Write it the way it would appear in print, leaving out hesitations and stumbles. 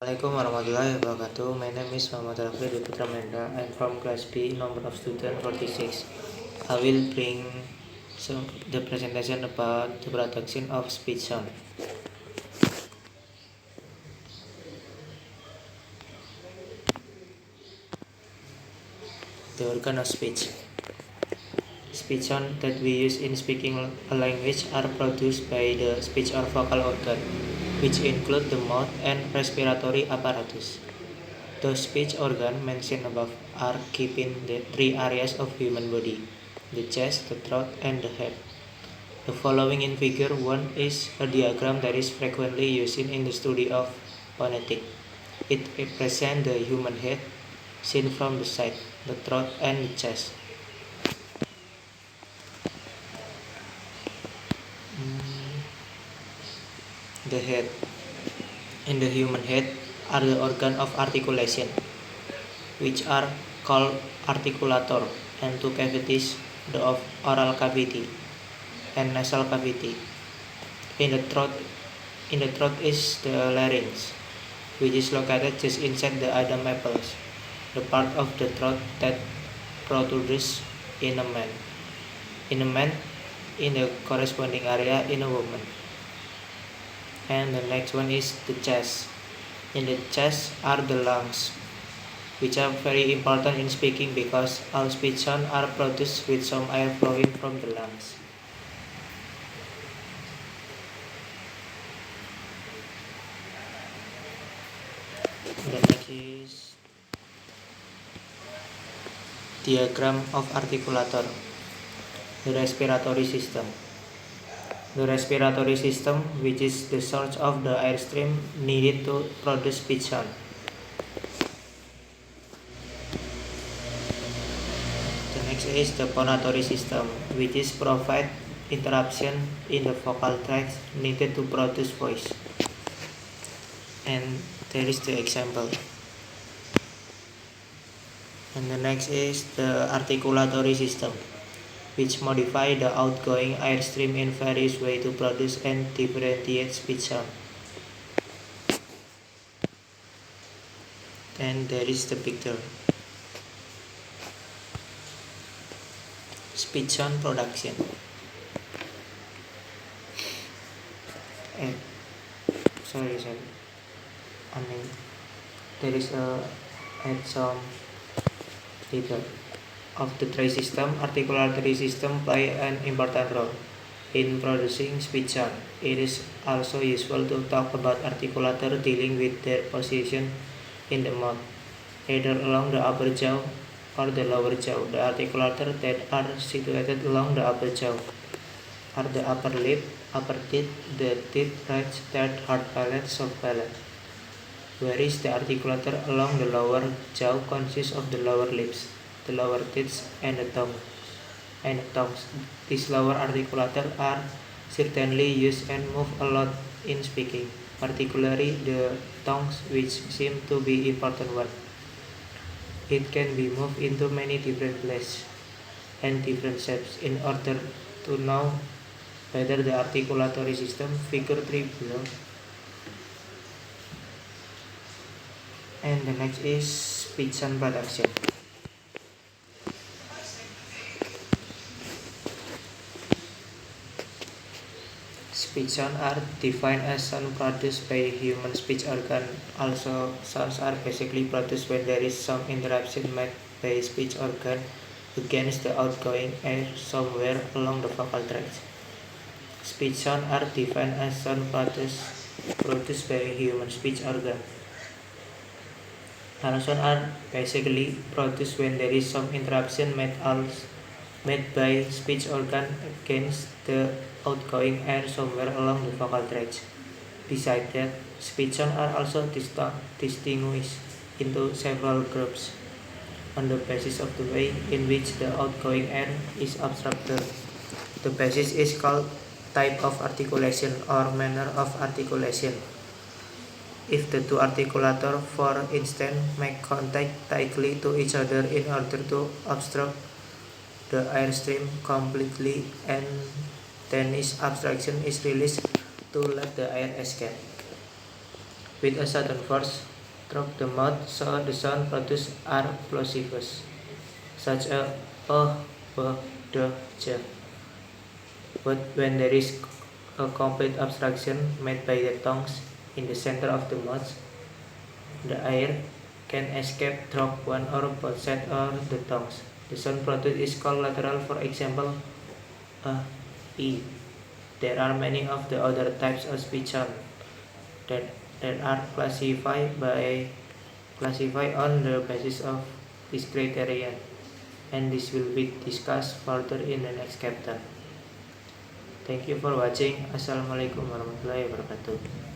Assalamualaikum warahmatullahi wabarakatuh. My name is Muhammad Rafli Putra Mendra. I'm from class B, number of student 46. I will bring the presentation about the production of speech sound. The organ of speech. Speech sound that we use in speaking a language are produced by the speech or vocal organ, which include the mouth and respiratory apparatus. The speech organ mentioned above are keeping the three areas of human body: the chest, the throat, and the head. The following in figure 1 is a diagram that is frequently used in the study of phonetics. It represents the human head seen from the side, the throat, and the chest. The head. In the human head are the organs of articulation, which are called articulator, and two cavities, the of oral cavity and nasal cavity. In the throat is the larynx, which is located just inside the Adam apples, the part of the throat that protrudes in a man. In the corresponding area in a woman. And the next one is the chest. In the chest are the lungs, which are very important in speaking because all speech sounds are produced with some air flowing from the lungs. The next is diagram of articulator. The respiratory system. The respiratory system, which is the source of the airstream needed to produce speech sound. The next is the phonatory system, which is provide interruption in the vocal tracts needed to produce voice. And there is the example. And the next is the articulatory system, which modify the outgoing airstream in various ways to produce and differentiate speech sound. And there is the picture. Speech sound production. There is add some detail. Of the three systems, articulatory system play an important role in producing speech sound. It is also useful to talk about articulator dealing with their position in the mouth, either along the upper jaw or the lower jaw. The articulator that are situated along the upper jaw are the upper lip, upper teeth, the teeth, right, third, hard palate, soft palate. Whereas the articulator along the lower jaw consists of the lower lips, the lower teeth, and the tongues. These lower articulator are certainly used and move a lot in speaking, particularly the tongues, which seem to be important one. It can be moved into many different places and different shapes. In order to know better the articulatory system, figure 3 below. And the next is speech sound production. Speech sounds are defined as sound produced by human speech organ. Also, sounds are basically produced when there is some interruption made by speech organ against the outgoing air somewhere along the vocal tract. Speech sounds are defined as sound produced by human speech organ. All sounds are basically produced when there is some interruption made by speech organ against the outgoing air somewhere along the vocal tract. Besides that, speech sounds are also distinguished into several groups on the basis of the way in which the outgoing air is abstracted. The basis is called type of articulation or manner of articulation. If the two articulators, for instance, make contact tightly to each other in order to obstruct the airstream completely, and then this abstraction is released to let the air escape. with a sudden force through the mouth, so the sound produced are plosives, such as b, d, j. But when there is a complete obstruction made by the tongues in the center of the mouth, the air can escape through one or both sides of the tongues. The sound produced is called lateral, for example, e. There are many of the other types of speech sound that are classified on the basis of this criterion, and this will be discussed further in the next chapter. Thank you for watching. Assalamualaikum warahmatullahi wabarakatuh.